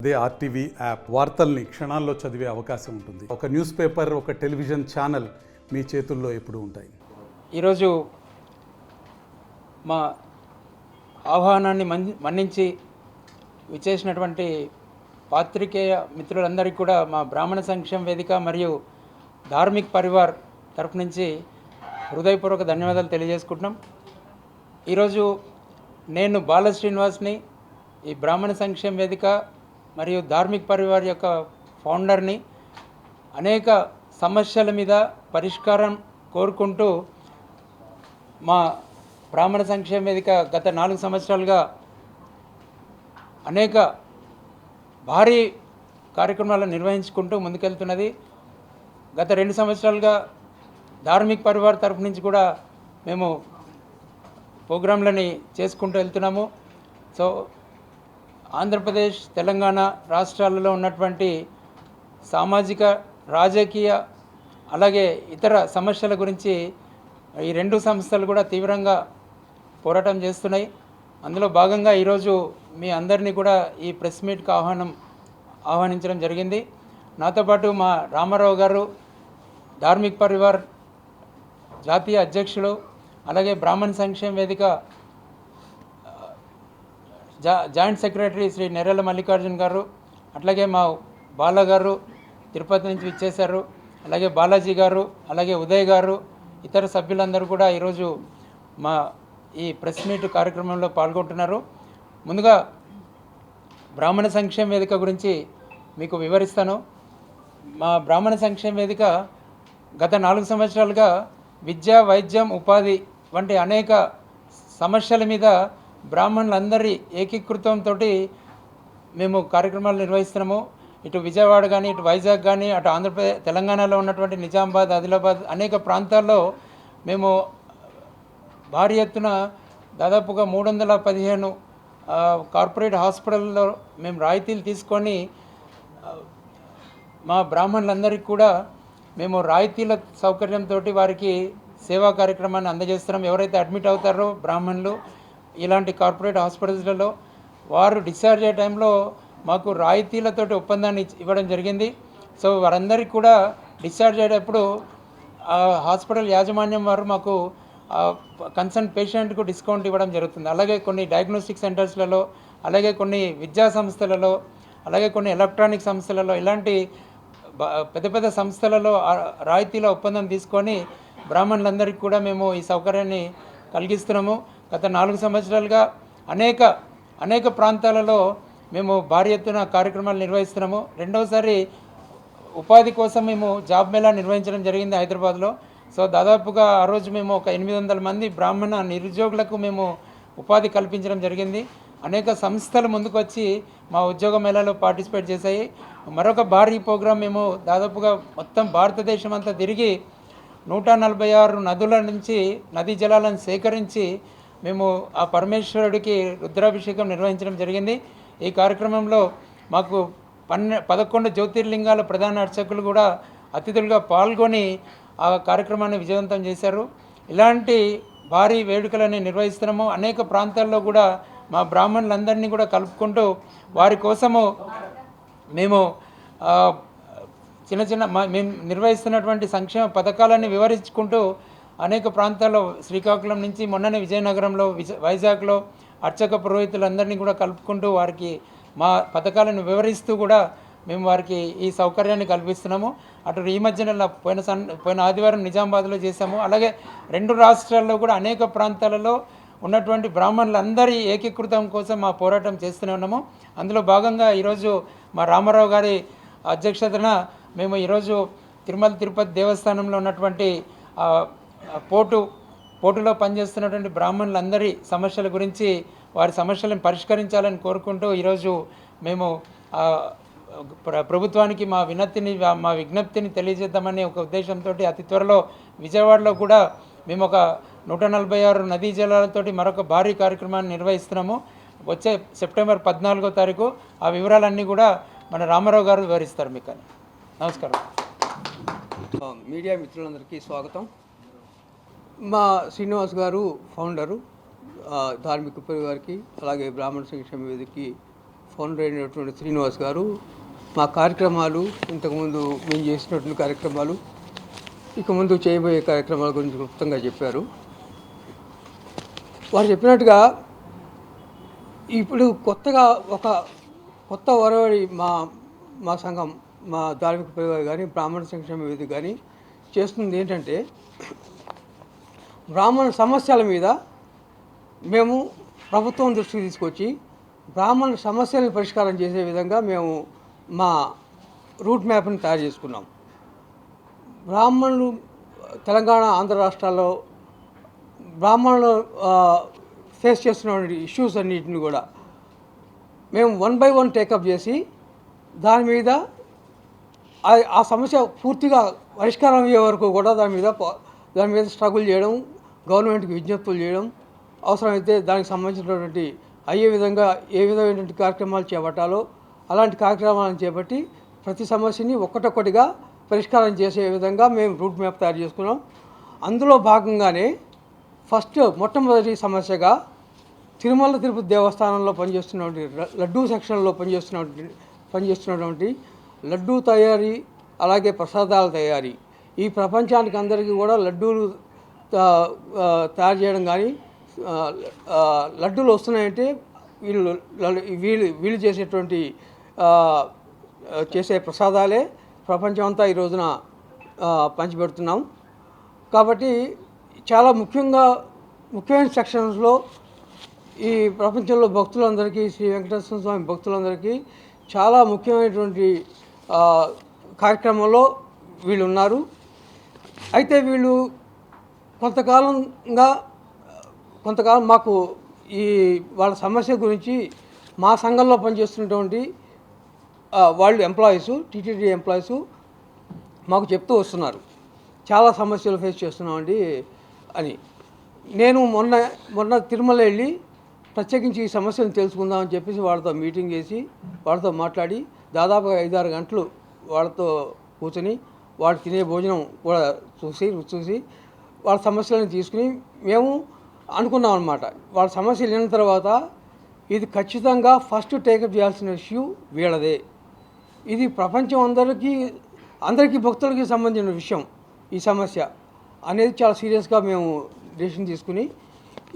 అదే RTV app వార్తల్ని క్షణాల్లో చదివే అవకాశం ఉంటుంది. ఒక న్యూస్ పేపర్, ఒక టెలివిజన్ ఛానల్ మీ చేతుల్లో ఎప్పుడూ ఉంటాయి. ఈరోజు మా ఆహ్వానాన్ని మన్నించి విచ్చేసినటువంటి పాత్రికేయ మిత్రులందరికీ కూడా మా బ్రాహ్మణ సంక్షేమ వేదిక మరియు ధార్మిక్ పరివార్ తరపు నుంచి హృదయపూర్వక ధన్యవాదాలు తెలియజేసుకుంటున్నాం. ఈరోజు నేను బాల శ్రీనివాస్ని, ఈ బ్రాహ్మణ సంక్షేమ వేదిక మరియు ధార్మిక్ పరివార్ యొక్క ఫౌండర్ని. అనేక సమస్యల మీద పరిష్కారం కోరుకుంటూ మా బ్రాహ్మణ సంక్షేమ వేదిక గత 4 సంవత్సరాలుగా అనేక భారీ కార్యక్రమాలను నిర్వహించుకుంటూ ముందుకెళ్తున్నది. గత 2 సంవత్సరాలుగా ధార్మిక్ పరివార్ తరపు నుంచి కూడా మేము ప్రోగ్రాంలని చేసుకుంటూ వెళ్తున్నాము. సో ఆంధ్రప్రదేశ్, తెలంగాణ రాష్ట్రాలలో ఉన్నటువంటి సామాజిక, రాజకీయ అలాగే ఇతర సమస్యల గురించి ఈ 2 సంస్థలు కూడా తీవ్రంగా పోరాటం చేస్తున్నాయి. అందులో భాగంగా ఈరోజు మీ అందరినీ కూడా ఈ ప్రెస్ మీట్కి ఆహ్వానించడం జరిగింది. నాతో పాటు మా రామారావు గారు, ధార్మిక్ పరివార్ జాతీయ అధ్యక్షులు, అలాగే బ్రాహ్మణ సంక్షేమ వేదిక జాయింట్ సెక్రటరీ శ్రీ నెర్రెల మల్లికార్జున్ గారు, అట్లాగే మా బాల గారు తిరుపతి నుంచి ఇచ్చేశారు, అలాగే బాలాజీ గారు, అలాగే ఉదయ్ గారు, ఇతర సభ్యులందరూ కూడా ఈరోజు మా ఈ ప్రెస్ మీట్ కార్యక్రమంలో పాల్గొంటున్నారు. ముందుగా బ్రాహ్మణ సంక్షేమ వేదిక గురించి మీకు వివరిస్తాను. మా బ్రాహ్మణ సంక్షేమ వేదిక గత 4 సంవత్సరాలుగా విద్య, వైద్యం, ఉపాధి వంటి అనేక సమస్యల మీద బ్రాహ్మణులందరి ఏకీకృతంతో మేము కార్యక్రమాలు నిర్వహిస్తున్నాము. ఇటు విజయవాడ కానీ, ఇటు వైజాగ్ కానీ, అటు ఆంధ్రప్రదేశ్, తెలంగాణలో ఉన్నటువంటి నిజామాబాద్, ఆదిలాబాద్ అనేక ప్రాంతాల్లో మేము భారీ ఎత్తున దాదాపుగా 315 కార్పొరేట్ హాస్పిటల్లో మేము రాయితీలు తీసుకొని మా బ్రాహ్మణులందరికీ కూడా మేము రాయితీల సౌకర్యంతో వారికి సేవా కార్యక్రమాన్ని అందజేస్తున్నాం. ఎవరైతే అడ్మిట్ అవుతారో బ్రాహ్మణులు ఇలాంటి కార్పొరేట్ హాస్పిటల్స్లలో వారు డిశ్చార్జ్ అయ్యే టైంలో మాకు రాయితీలతోటి ఒప్పందాన్ని ఇవ్వడం జరిగింది. సో వారందరికీ కూడా డిశ్చార్జ్ అయ్యేటప్పుడు హాస్పిటల్ యాజమాన్యం వారు మాకు కన్సర్న్ పేషెంట్కు డిస్కౌంట్ ఇవ్వడం జరుగుతుంది. అలాగే కొన్ని డయాగ్నోస్టిక్ సెంటర్స్లలో, అలాగే కొన్ని విద్యా సంస్థలలో, అలాగే కొన్ని ఎలక్ట్రానిక్ సంస్థలలో, ఇలాంటి పెద్ద పెద్ద సంస్థలలో రాయితీల ఒప్పందం తీసుకొని బ్రాహ్మణులందరికీ కూడా మేము ఈ సౌకర్యాన్ని కలిగిస్తున్నాము. గత 4 సంవత్సరాలుగా అనేక ప్రాంతాలలో మేము భారీ ఎత్తున కార్యక్రమాలు నిర్వహిస్తున్నాము. రెండవసారి ఉపాధి కోసం మేము జాబ్ మేళా నిర్వహించడం జరిగింది హైదరాబాద్లో. సో దాదాపుగా ఆ రోజు మేము ఒక 800 మంది బ్రాహ్మణ నిరుద్యోగులకు మేము ఉపాధి కల్పించడం జరిగింది. అనేక సంస్థలు ముందుకు వచ్చి మా ఉద్యోగ మేళాలో పార్టిసిపేట్ చేశాయి. మరొక భారీ ప్రోగ్రాం మేము దాదాపుగా మొత్తం భారతదేశం అంతా తిరిగి 146 నదుల నుంచి నదీ జలాలను సేకరించి మేము ఆ పరమేశ్వరుడికి రుద్రాభిషేకం నిర్వహించడం జరిగింది. ఈ కార్యక్రమంలో మాకు 11 జ్యోతిర్లింగాల ప్రధాన అర్చకులు కూడా అతిథులుగా పాల్గొని ఆ కార్యక్రమాన్ని విజయవంతం చేశారు. ఇలాంటి భారీ వేడుకలని నిర్వహిస్తున్నాము. అనేక ప్రాంతాల్లో కూడా మా బ్రాహ్మణులందరినీ కూడా కలుపుకుంటూ వారి కోసము మేము మేము నిర్వహిస్తున్నటువంటి సంక్షేమ పథకాలని వివరించుకుంటూ అనేక ప్రాంతాల్లో శ్రీకాకుళం నుంచి మొన్ననే విజయనగరంలో, వైజాగ్లో అర్చక పురోహితులందరినీ కూడా కలుపుకుంటూ వారికి మా పథకాలను వివరిస్తూ కూడా మేము వారికి ఈ సౌకర్యాన్ని కల్పిస్తున్నాము. అటు ఈ మధ్యన పోయిన ఆదివారం నిజామాబాద్లో చేశాము. అలాగే 2 రాష్ట్రాల్లో కూడా అనేక ప్రాంతాలలో ఉన్నటువంటి బ్రాహ్మణులందరి ఏకీకృతం కోసం మా పోరాటం చేస్తూనే ఉన్నాము. అందులో భాగంగా ఈరోజు మా రామారావు గారి అధ్యక్షతన మేము ఈరోజు తిరుపతి దేవస్థానంలో ఉన్నటువంటి పోర్టులో పనిచేస్తున్నటువంటి బ్రాహ్మణులందరి సమస్యల గురించి వారి సమస్యలను పరిష్కరించాలని కోరుకుంటూ ఈరోజు మేము ప్రభుత్వానికి మా విజ్ఞప్తిని తెలియజేద్దామని ఒక ఉద్దేశంతో అతి త్వరలో విజయవాడలో కూడా మేము ఒక 146 నదీ జలాలతోటి మరొక భారీ కార్యక్రమాన్ని నిర్వహిస్తున్నాము. వచ్చే సెప్టెంబర్ 14వ తారీఖు ఆ వివరాలన్నీ కూడా మన రామారావు గారు వివరిస్తారు మీకు. నమస్కారం. మీడియా మిత్రులందరికీ స్వాగతం. మా శ్రీనివాస్ గారు ఫౌండరు ధార్మిక పరివార్కి, అలాగే బ్రాహ్మణ సంక్షేమ వేదికకి ఫౌండర్ అయినటువంటి శ్రీనివాస్ గారు మా కార్యక్రమాలు, ఇంతకుముందు మేము చేసినటువంటి కార్యక్రమాలు, ఇక ముందు చేయబోయే కార్యక్రమాల గురించి క్లుప్తంగా చెప్పారు. వారు చెప్పినట్టుగా ఇప్పుడు కొత్తగా ఒక కొత్త ఒరవడి మా సంఘం, మా ధార్మిక పరివారం కానీ, బ్రాహ్మణ సంక్షేమ వేదిక కానీ చేస్తుంది ఏంటంటే, బ్రాహ్మణ సమస్యల మీద మేము ప్రభుత్వం దృష్టికి తీసుకొచ్చి బ్రాహ్మణ సమస్యలను పరిష్కారం చేసే విధంగా మేము మా రూట్ మ్యాప్ని తయారు చేసుకున్నాం. బ్రాహ్మణులు తెలంగాణ, ఆంధ్ర రాష్ట్రాల్లో బ్రాహ్మణులు ఫేస్ చేస్తున్నటువంటి ఇష్యూస్ అన్నిటిని కూడా మేము 1 by 1 టేకప్ చేసి దాని మీద ఆ సమస్య పూర్తిగా పరిష్కారం అయ్యే వరకు కూడా దాని మీద స్ట్రగుల్ చేయడం, గవర్నమెంట్కి విజ్ఞప్తులు చేయడం, అవసరమైతే దానికి సంబంధించినటువంటి అయ్యే విధంగా ఏ విధమైనటువంటి కార్యక్రమాలు చేపట్టాలో అలాంటి కార్యక్రమాలను చేపట్టి ప్రతి సమస్యని ఒక్కటొక్కటిగా పరిష్కారం చేసే విధంగా మేము రూట్ మ్యాప్ తయారు చేసుకున్నాం. అందులో భాగంగానే మొట్టమొదటి సమస్యగా తిరుమల తిరుపతి దేవస్థానంలో పనిచేస్తున్నటువంటి లడ్డూ సెక్షన్లో పనిచేస్తున్నటువంటి లడ్డూ తయారీ, అలాగే ప్రసాదాల తయారీ, ఈ ప్రపంచానికి అందరికీ కూడా లడ్డూలు తయారు చేయడం కానీ, లడ్డూలు వస్తున్నాయంటే వీళ్ళు చేసేటువంటి చేసే ప్రసాదాలే ప్రపంచం అంతా ఈ రోజున పంచిపెడుతున్నాం. కాబట్టి చాలా ముఖ్యమైన సెక్షన్స్లో ఈ ప్రపంచంలో భక్తులందరికీ, శ్రీ వెంకటేశ్వర స్వామి భక్తులందరికీ చాలా ముఖ్యమైనటువంటి కార్యక్రమంలో వీళ్ళు ఉన్నారు. అయితే వీళ్ళు కొంతకాలం మాకు వాళ్ళ సమస్య గురించి మా సంఘంలో పనిచేస్తున్నటువంటి వాళ్ళు ఎంప్లాయీసు, టీటీడీ ఎంప్లాయీసు మాకు చెప్తూ వస్తున్నారు, చాలా సమస్యలు ఫేస్ చేస్తున్నామండి అని. నేను మొన్న తిరుమల వెళ్ళి ప్రత్యేకించి ఈ సమస్యను తెలుసుకుందామని చెప్పేసి వాళ్ళతో మీటింగ్ చేసి వాళ్ళతో మాట్లాడి దాదాపుగా 5-6 గంటలు వాళ్ళతో కూర్చొని వాళ్ళు తినే భోజనం కూడా చూసి వాళ్ళ సమస్యలను తీసుకుని మేము అనుకున్నాం అన్నమాట. వాళ్ళ సమస్యలు విన్న తర్వాత ఇది ఖచ్చితంగా ఫస్ట్ టేకప్ చేయాల్సిన ఇష్యూ వీళ్ళదే, ఇది ప్రపంచం అందరికీ భక్తులకి సంబంధించిన విషయం ఈ సమస్య అనేది చాలా సీరియస్గా మేము డెసిషన్ తీసుకుని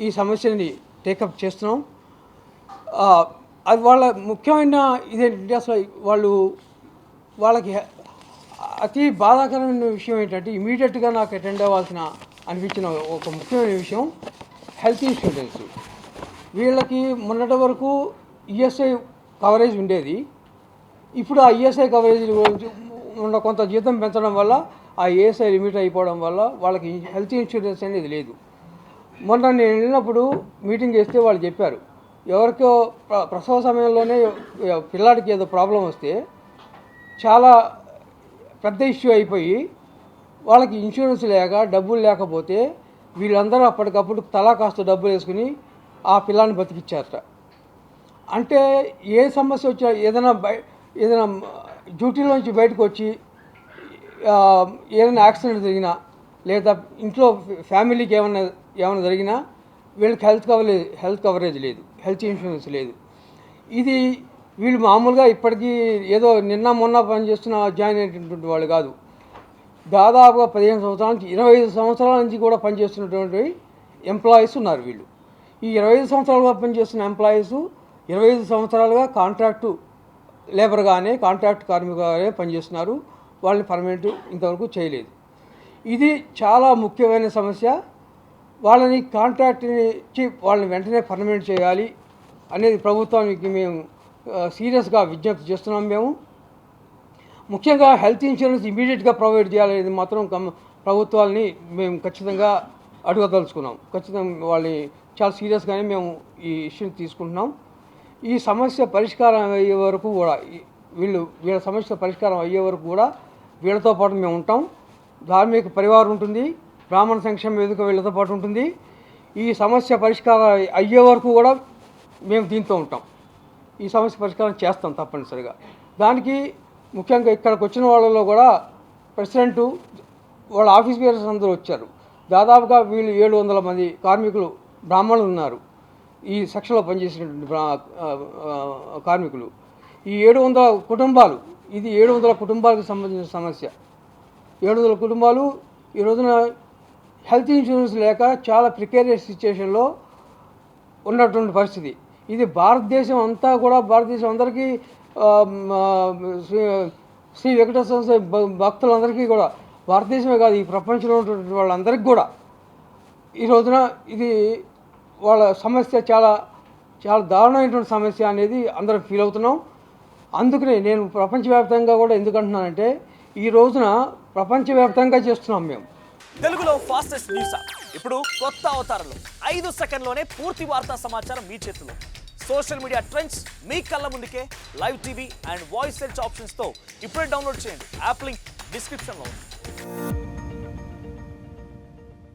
ఈ సమస్యని టేకప్ చేస్తున్నాం. అది వాళ్ళ ముఖ్యమైన ఇదేంటంటే, అసలు వాళ్ళకి అతి బాధాకరమైన విషయం ఏంటంటే, ఇమీడియట్గా నాకు అటెండ్ అనిపించిన ఒక ముఖ్యమైన విషయం హెల్త్ ఇన్సూరెన్స్. వీళ్ళకి మొన్నటి వరకు ఈఎస్ఐ కవరేజ్ ఉండేది. ఇప్పుడు ఆ ఈఎస్ఐ కవరేజ్ ఉన్న కొంత జీతం పెంచడం వల్ల ఆ ఈఎస్ఐ లిమిట్ అయిపోవడం వల్ల వాళ్ళకి హెల్త్ ఇన్సూరెన్స్ అనేది లేదు. మొన్న నేను వెళ్ళినప్పుడు మీటింగ్ చేస్తే వాళ్ళు చెప్పారు, ఎవరికో ప్రసవ సమయంలోనే పిల్లాడికి ఏదో ప్రాబ్లం వస్తే చాలా పెద్ద ఇష్యూ అయిపోయి వాళ్ళకి ఇన్సూరెన్స్ లేక డబ్బులు లేకపోతే వీళ్ళందరూ అప్పటికప్పుడు తలా కాస్త డబ్బులు వేసుకుని ఆ పిల్లాన్ని బతికిచ్చారట. అంటే ఏ సమస్య వచ్చినా, ఏదైనా డ్యూటీలోంచి బయటకు వచ్చి ఏదైనా యాక్సిడెంట్ జరిగినా, లేదా ఇంట్లో ఫ్యామిలీకి ఏమైనా జరిగినా వీళ్ళకి హెల్త్ కవరేజ్ లేదు, హెల్త్ ఇన్సూరెన్స్ లేదు. ఇది వీళ్ళు మామూలుగా ఇప్పటికీ ఏదో నిన్న మొన్న పనిచేస్తున్న జాయిన్ అయినటువంటి వాళ్ళు కాదు. దాదాపుగా 15 సంవత్సరాల నుంచి 25 సంవత్సరాల నుంచి కూడా పనిచేస్తున్నటువంటి ఎంప్లాయీస్ ఉన్నారు వీళ్ళు. ఈ 25 సంవత్సరాలుగా పనిచేస్తున్న ఎంప్లాయీస్ 25 సంవత్సరాలుగా కాంట్రాక్టు లేబర్గానే, కాంట్రాక్ట్ కార్మికులుగానే పనిచేస్తున్నారు. వాళ్ళని పర్మనెంట్ ఇంతవరకు చేయలేదు. ఇది చాలా ముఖ్యమైన సమస్య. వాళ్ళని కాంట్రాక్ట్ని ఇచ్చి వాళ్ళని వెంటనే పర్మనెంట్ చేయాలి అనేది ప్రభుత్వానికి మేము సీరియస్గా విజ్ఞప్తి చేస్తున్నాం. మేము ముఖ్యంగా హెల్త్ ఇన్సూరెన్స్ ఇమీడియట్గా ప్రొవైడ్ చేయాలనేది మాత్రం ప్రభుత్వాలని మేము ఖచ్చితంగా అడగదలుచుకున్నాం. ఖచ్చితంగా వాళ్ళని చాలా సీరియస్గానే మేము ఈ ఇష్యూని తీసుకుంటున్నాం. ఈ సమస్య పరిష్కారం అయ్యే వరకు కూడా వీళ్ళ సమస్య పరిష్కారం అయ్యే వరకు కూడా వీళ్ళతో పాటు మేము ఉంటాం. ధార్మిక పరివారం ఉంటుంది, బ్రాహ్మణ సంక్షేమ వేదిక వీళ్ళతో పాటు ఉంటుంది. ఈ సమస్య పరిష్కారం అయ్యే వరకు కూడా మేము దీంతో ఉంటాం. ఈ సమస్య పరిష్కారం చేస్తాం తప్పనిసరిగా. దానికి ముఖ్యంగా ఇక్కడికి వచ్చిన వాళ్ళలో కూడా ప్రెసిడెంటు, వాళ్ళ ఆఫీస్ బేరర్స్ అందరూ వచ్చారు. దాదాపుగా వీళ్ళు 700 మంది కార్మికులు బ్రాహ్మణులు ఉన్నారు. ఈ సెక్షన్లో పనిచేసినటువంటి కార్మికులు. ఈ 700 కుటుంబాలు, ఇది 700 కుటుంబాలకు సంబంధించిన సమస్య. 700 కుటుంబాలు ఈ రోజున హెల్త్ ఇన్సూరెన్స్ లేక చాలా ప్రికేరియస్ సిచ్యుయేషన్లో ఉన్నటువంటి పరిస్థితి. ఇది భారతదేశం అంతా కూడా, భారతదేశం అందరికీ శ్రీ వెంకటేశ్వర స్వామి భక్తులందరికీ కూడా, భారతదేశమే కాదు ఈ ప్రపంచంలో ఉన్నటువంటి వాళ్ళందరికీ కూడా ఈ రోజున ఇది వాళ్ళ సమస్య చాలా చాలా దారుణమైనటువంటి సమస్య అనేది అందరం ఫీల్ అవుతున్నాం. అందుకనే నేను ప్రపంచవ్యాప్తంగా కూడా ఎందుకంటున్నానంటే, ఈ రోజున ప్రపంచవ్యాప్తంగా చేస్తున్నాం మేము. తెలుగులో ఫాస్టెస్ట్ న్యూస్ ఇప్పుడు కొత్త అవతారంలో 5 సెకండ్లోనే పూర్తి వార్తా సమాచారం మీ చేతిలో. సోషల్ మీడియా ట్రెండ్స్ మీ కళ్ళ ముందుకే live TV and voice search ఆప్షన్స్తో ఇప్పుడే డౌన్లోడ్ చేయండి. యాప్ లింక్ డిస్క్రిప్షన్లో ఉంది.